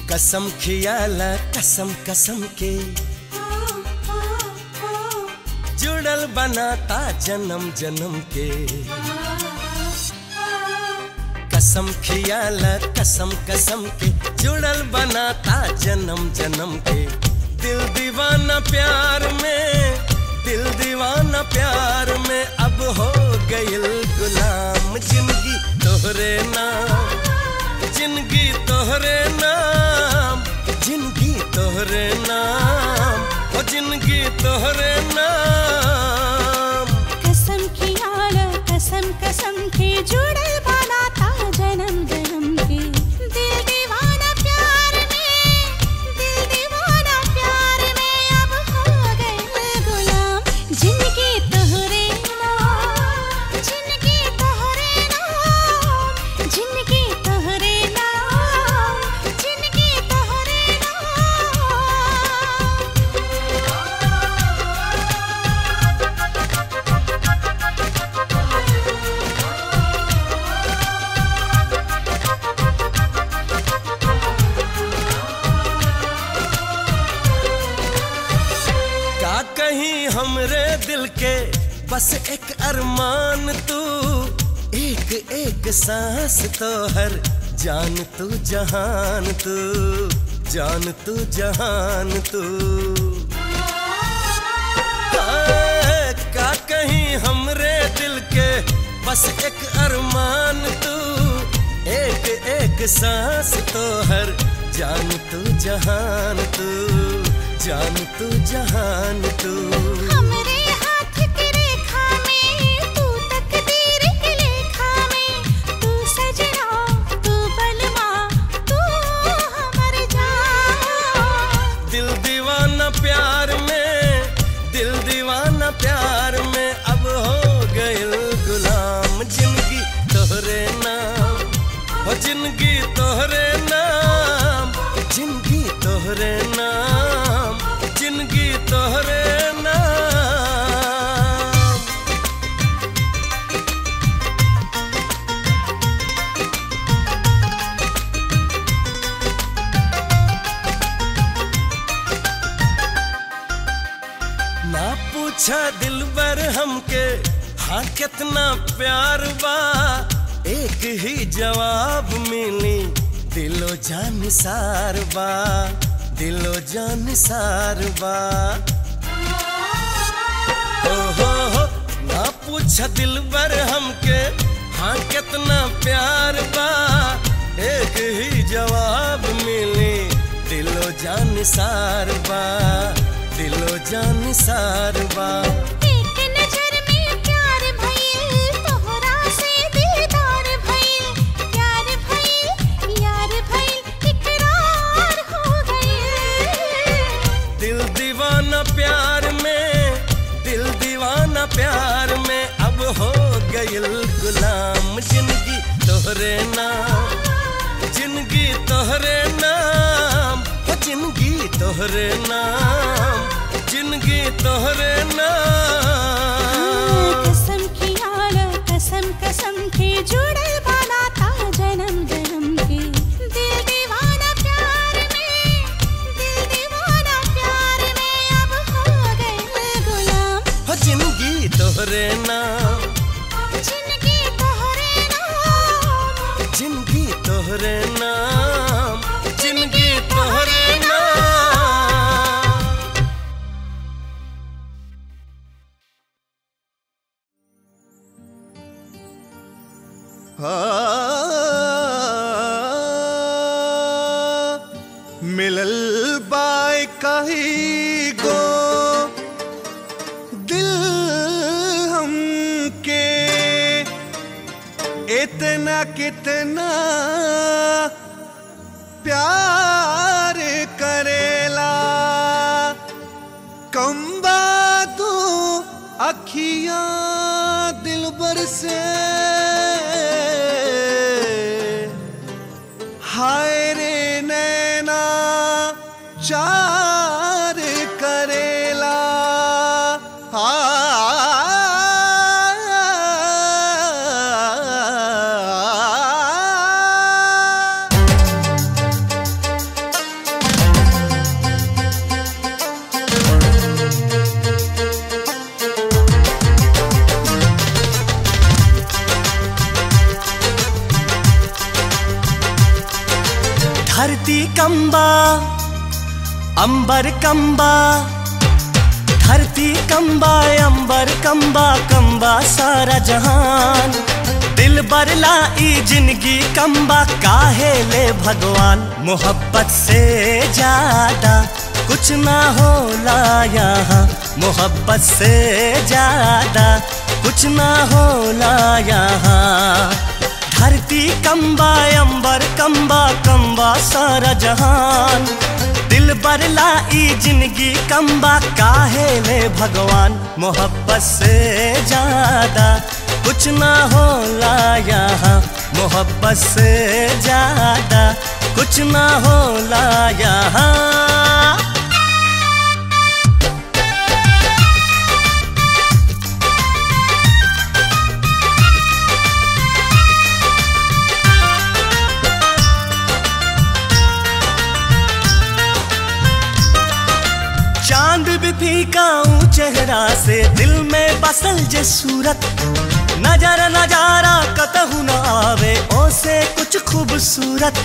कसम खियाला कसम कसम के जुड़ल बनाता जन्म जन्म के। कसम खियाला कसम कसम के जुड़ल बनाता जन्म जन्म के। दिल दीवाना प्यार में, दिल दीवाना प्यार में अब हो गइल गुलाम। जिंदगी तोहरे नाम, जिंदगी तोहरे नाम, जिंदगी तोहरे नाम, ओ जिंदगी तोहरे नाम। कसम खियाला कसम कसम के जुड़ल बनाता जन्म जन्म के। दिल दीवाना प्यार में, दिल दीवाना प्यार में अब हो गए गुलाम। जिंदगी तोहरे नाम, जिंदगी तोहरे नाम, जिंदगी तोहरे नाम, जिंदगी तोहरे नाम। का कहीं हमरे दिल के बस एक अरमान तू, एक एक सांस तो हर जान तू जहान तू, जान तू जहान तू। का कहीं हमरे दिल के बस एक अरमान तू, एक एक सांस तो हर जान तू जहान तू, जान तू जहान तू। हमरे हाथ की रेखा में, तू तकदीर की लेखा में, तू सजना, तू बलमा, तू हमर जान। दिल दीवाना प्यार में, दिल दीवाना प्यार में अब हो गइल गुलाम। जिंदगी तोहरे नाम, ओ जिंदगी तोहरे नाम, जिंदगी तोहरे नाम, जिंदगी तोहरे नाम। ना पूछा दिलबर हमके हाँ कितना प्यार बा, एक ही जवाब मिली दिलो जान सार बा, दिलो जान सार बा। ओ हो ना पूछा दिलबर हमके हाँ कितना प्यार बा, एक ही जवाब मिली दिलो जान सार बा, दिलो जान सार बा। एक नजर में प्यार भइल, तोहरा से दीदार भइल, प्यार भइल, यार भइल, इकरार हो गइल। दिल दीवाना प्यार में, दिल दीवाना प्यार में अब हो गइल गुलाम। जिंदगी तोहरे नाम, जिंदगी तोहरे नाम, ओ जिंदगी तोहरे नाम, जिंदगी तोहरे नाम। कसम खियाला कसम कसम के जुड़ल बनाता जन्म जन्म के। दिल दीवाना प्यार में, दिल दीवाना प्यार में अब हो गए गुलाम। ओ जिंदगी तोहरे नाम, जिंदगी तोहरे नाम, जिंदगी तोहरे नाम, जिंदगी तोहरे नाम। मिलल बाय कही गो दिल हमके, इतना कितना प्यार करेला। कम बातू अखियां दिलबर से, हाय रे नैना चार करेला। धरती कंबा अंबर कंबा, धरती कंबा अंबर कंबा, कंबा सारा जहान। दिल बरला ई जिंदगी कंबा, काहे ले भगवान। मोहब्बत से ज्यादा कुछ ना होला यहाँ, मोहब्बत से ज्यादा कुछ ना होला यहाँ। धरती कंबा अंबर कंबा, कंबा सारा जहान। दिल बरला ई जिंदगी कंबा, काहे ले भगवान। मोहब्बत से ज्यादा कुछ ना होला यहाँ, मोहब्बत से ज्यादा कुछ ना होला यहाँ। चांद भी फीका चेहरा से, दिल में बसल जे सूरत। नजर नजारा कतहु न आवे ओसे कुछ खूबसूरत।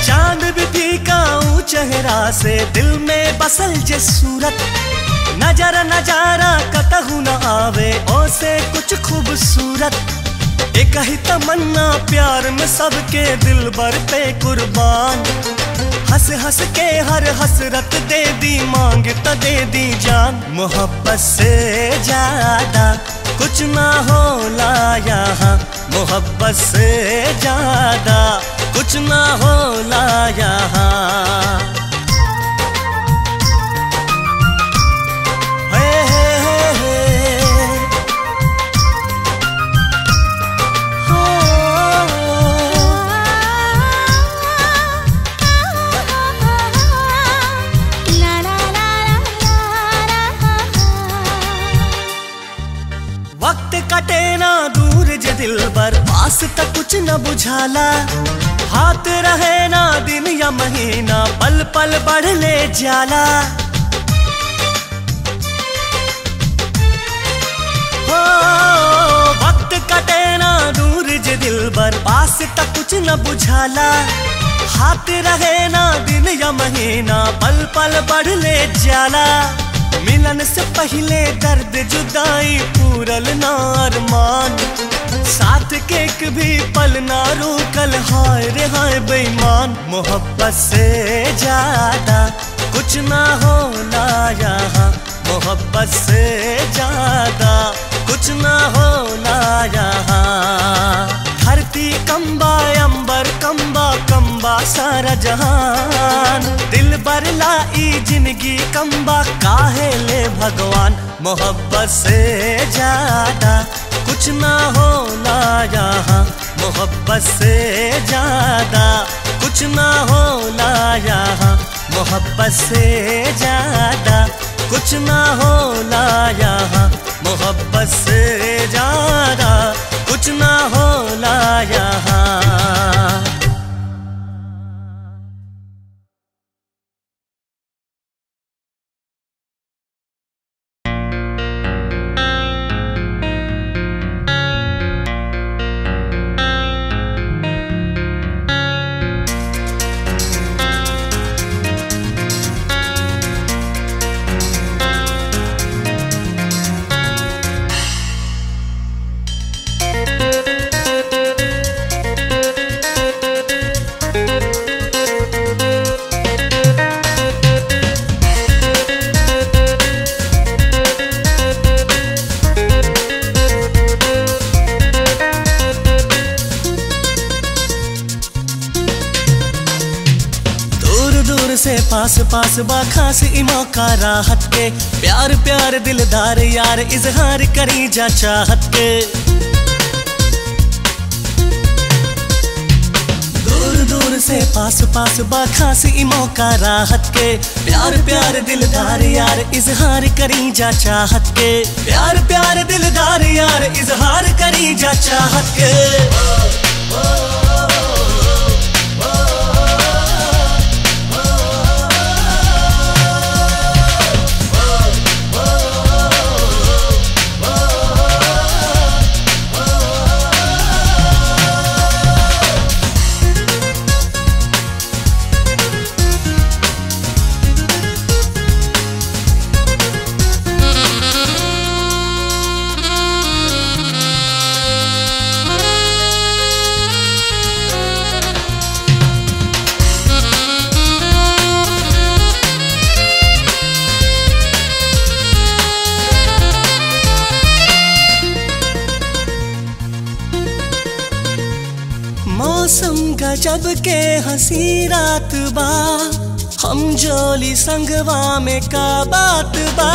चांद भी फीका चेहरा से, दिल में बसल जे सूरत। नजर नजारा कतहु न आवे ओसे कुछ खूबसूरत। एक ही तमन्ना प्यार में सबके दिल भर पे कुर्बान। हंस हंस के हर हसरत दे दी, मांग त दे दी जान। मोहब्बत से ज्यादा कुछ ना होला यहाँ, मोहब्बत से ज्यादा कुछ ना होला यहाँ। वक्त कटे ना दूर जे दिल बर, पास तक कुछ न बुझाला। हाथ रहे ना दिन या महीना, पल पल बढ़ ले जाला। हो वक्त कटे ना दूर जे दिल बर, पास तक कुछ न बुझाला। हाथ रहे ना दिन या महीना, पल पल बढ़ ले जाला। मिलन से पहले दर्द जुदाई, पूरल ना अरमान। साथ के एक भी पल ना रुकल, हाय रे हाय बेईमान। मोहब्बत से ज्यादा कुछ ना होला यहाँ, मोहब्बत से ज्यादा कुछ ना होला यहाँ। धरती कंबा अंबर कंबा, कंबा सारा जहान। दिल बरला ई जिंदगी कंबा, काहे ले भगवान। मोहब्बत से ज्यादा कुछ ना होला यहाँ, मोहब्बत से ज्यादा कुछ ना होला यहाँ। मोहब्बत से ज्यादा कुछ ना होला यहाँ, मोहब्बत से ज्यादा कुछ ना होला यहाँ। से पास पास बाखास इमा का राहत के। प्यार प्यार दिलदार यार इजहार करी जा चाहत के। दूर दूर से पास पास बाखास इमा का राहत के। प्यार प्यार दिलदार यार इजहार करी जा चाहत के। प्यार प्यार दिलदार यार इजहार करी जा चाहत के। मौसम गजब के हंसी रात बा, हम जोली संगवा में का बात बा।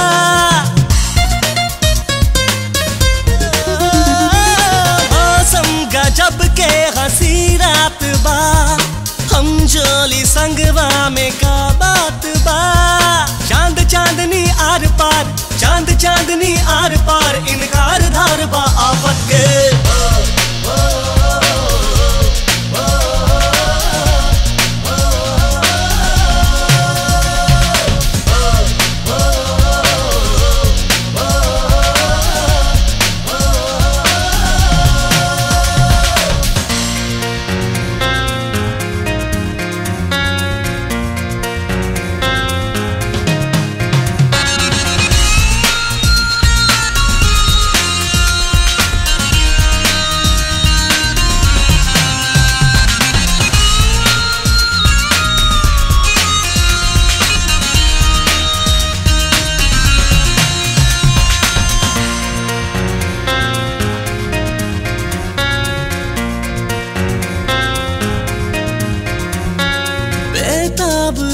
मौसम गजब के हंसी रात बा, हम जोली संगवा में का बात बा। चांद चांदनी आर पार, चांद चांदनी आर पार, इनकार धार बा आफत के।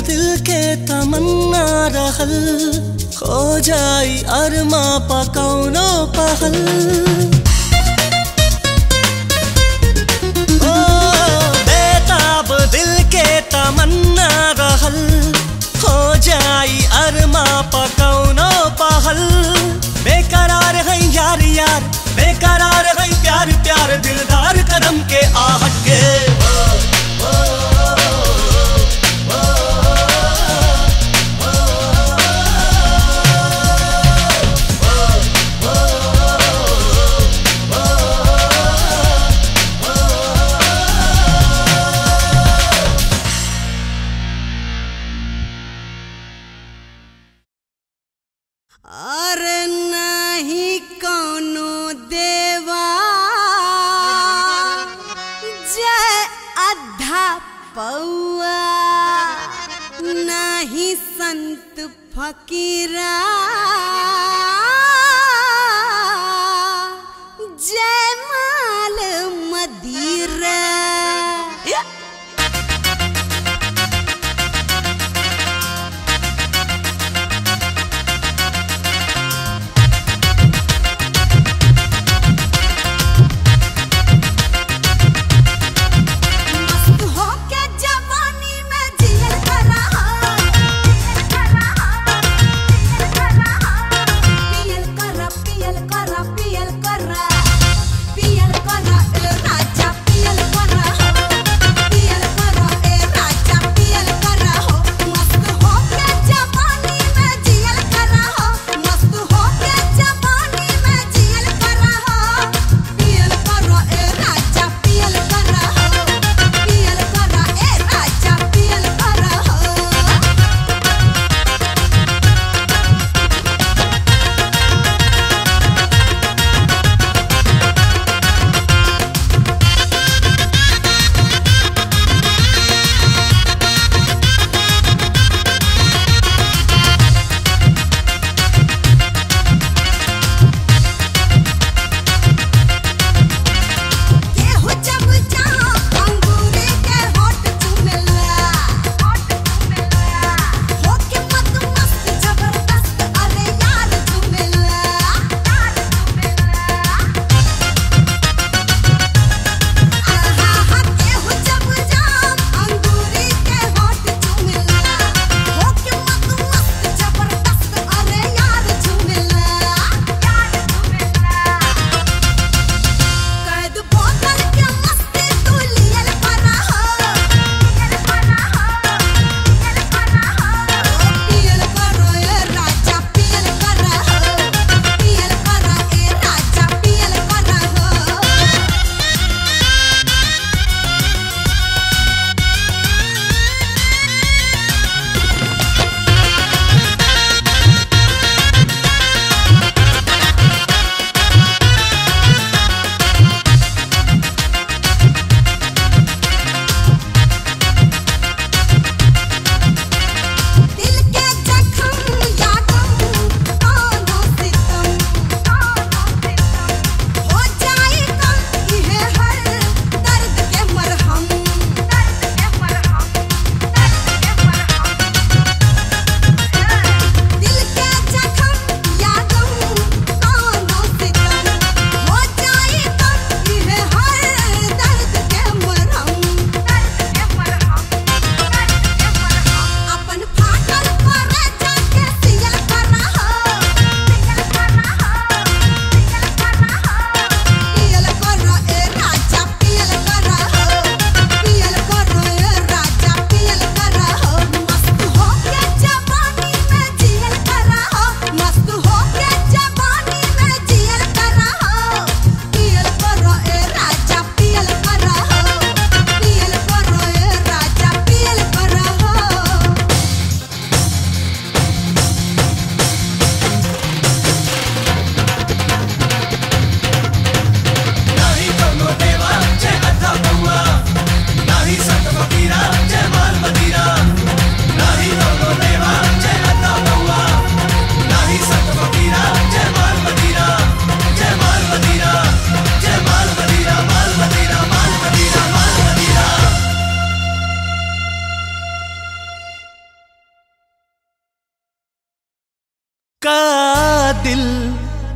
दिल के तमन्ना रहल, हो जाई अरमा पकौनो पहल। ओ बेताब दिल के तमन्ना रहल, हो जाई अरमा पकौनो पहल। बेकरार है यार यार, बेकरार है प्यार प्यार, दिलदार कदम के आहट के। अरे नहीं कौनो देवा जय अद्धा पौआ, नहीं संत फकीरा जय माल मदिरा।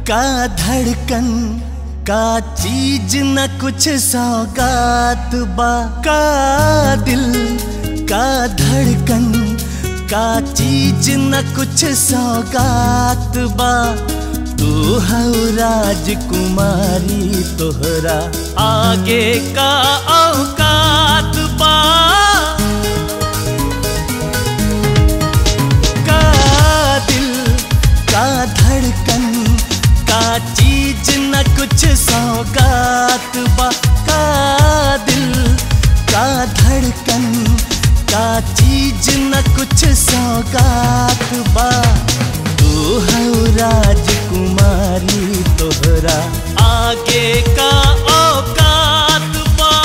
का धड़कन का चीज न कुछ सौगात बा, का दिल का धड़कन का चीज न कुछ सौगात बा। तू हऊ राजकुमारी तोहरा आगे का औकात बा। का दिल का धड़कन का चीज न कुछ सौगात बा, का दिल का धड़कन का चीज न कुछ सौगात बा। तू हऊ राजकुमारी तोहरा आगे का औकात बा।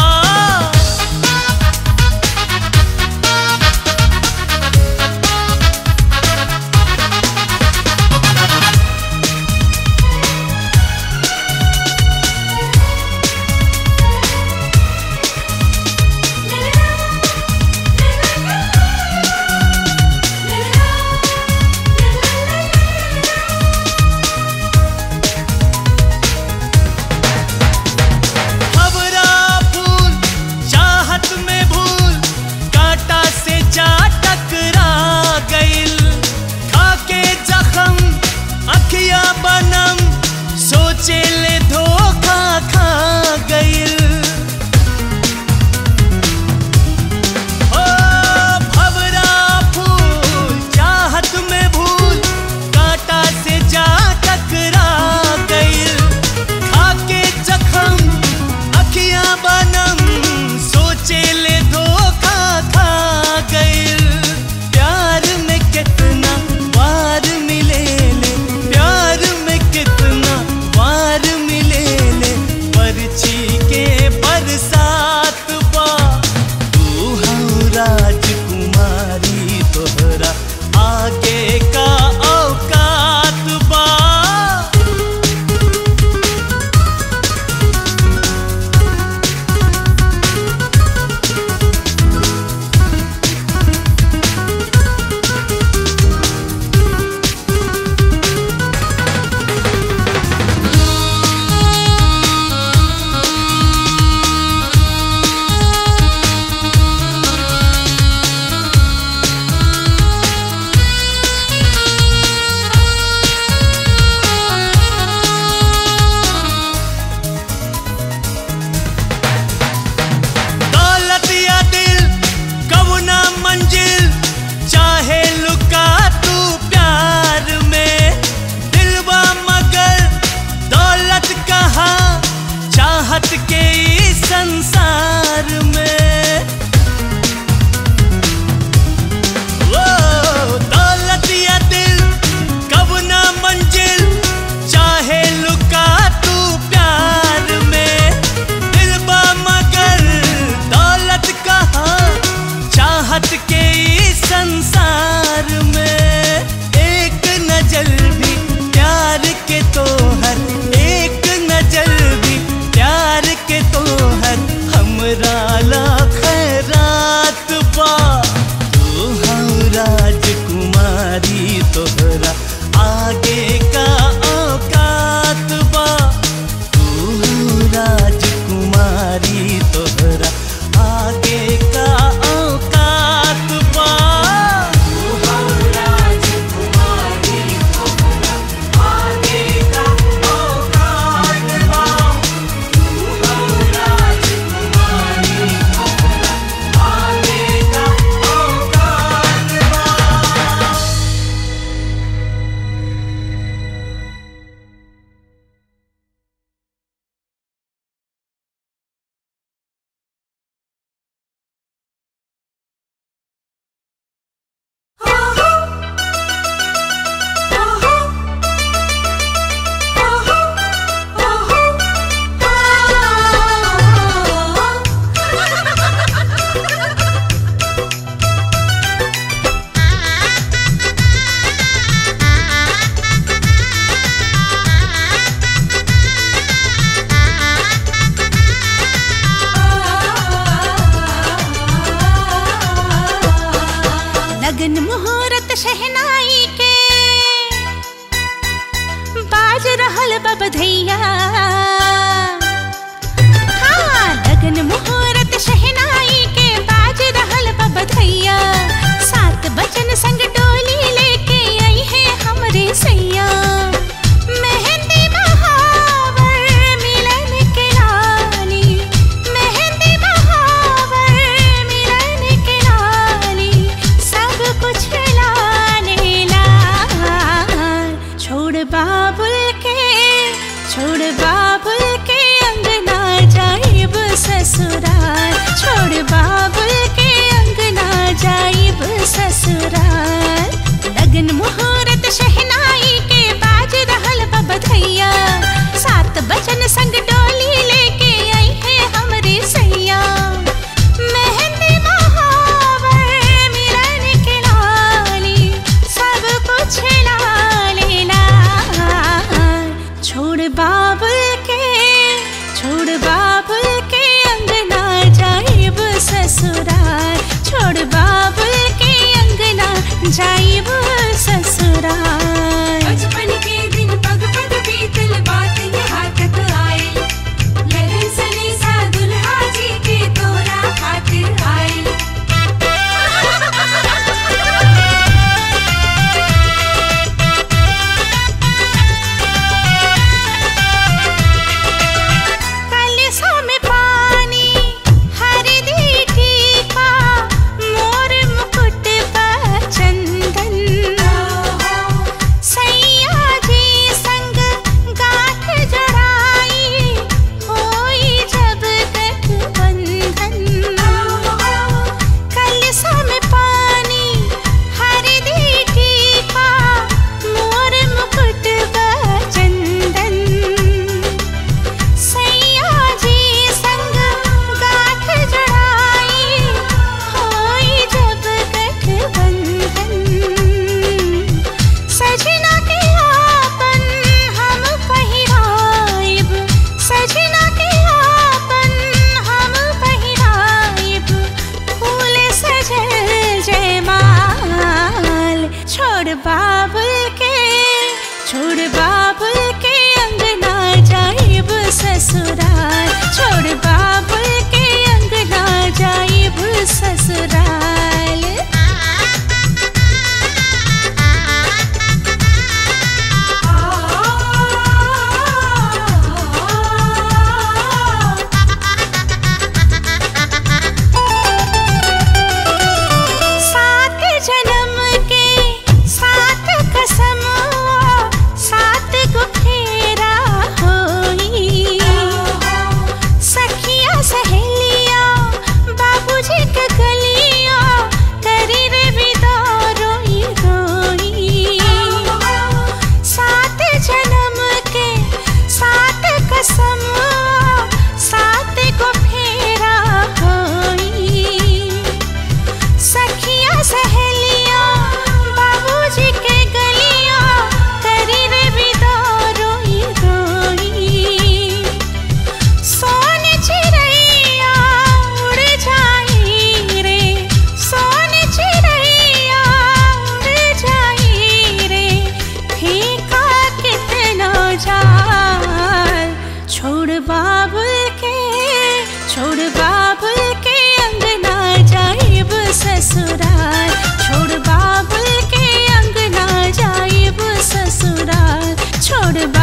ससुराल, छोड़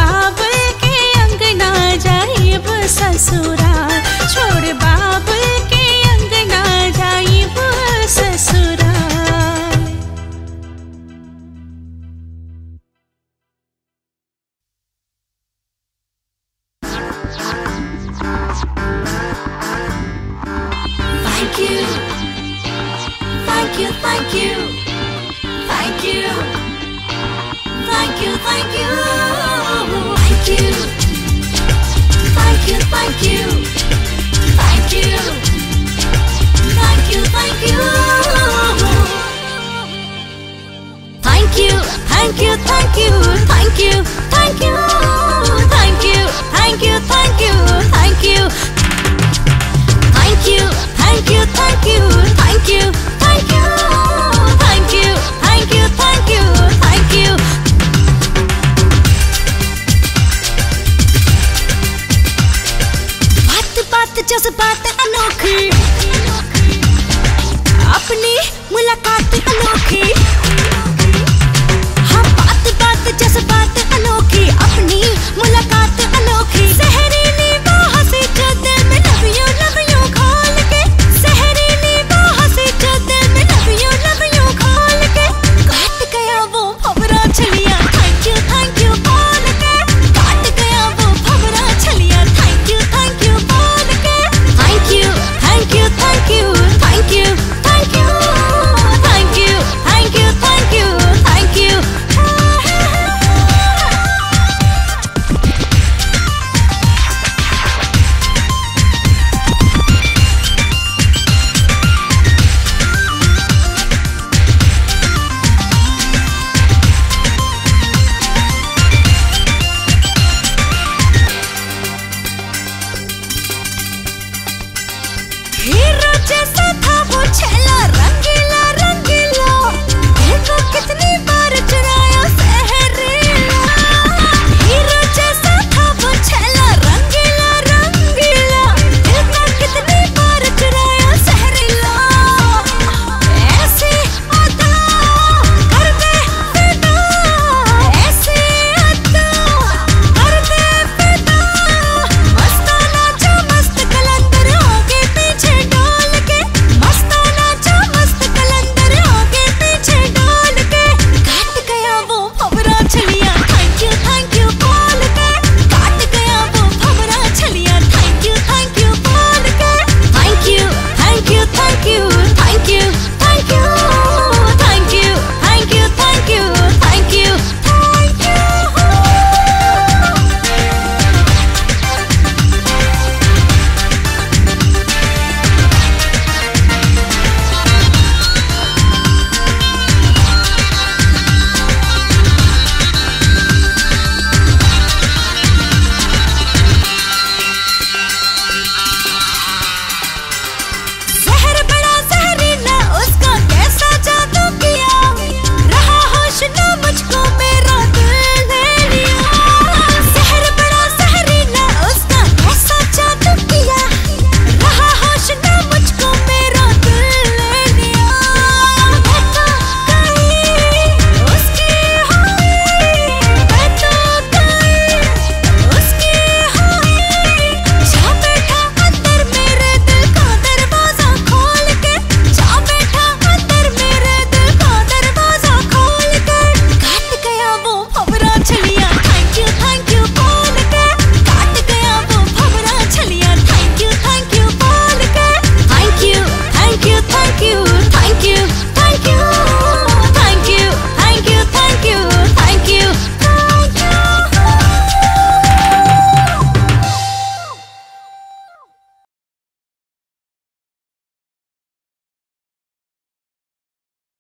बाबुल के अंगना जाइब ससुराल। जज्बात अनोखी, अपनी मुलाकात अनोखी। हाँ बात बात जज्बात अनोखी, अपनी मुलाकात अनोखी। सहरीली बाहों से जो दिल में लव यू खोल के, सहरीली बाहों से जो दिल में लव यू खोल के, काट गया वो भंवरा छलिया थैंक यू बोल के, काट गया वो भंवरा छलिया थैंक यू बोल के। Thank you, thank you, thank you, thank you, thank you, thank you, thank you, thank you, thank you. Hero जैसा था वो छेला, रंगीला रंगीला, देखो कितनी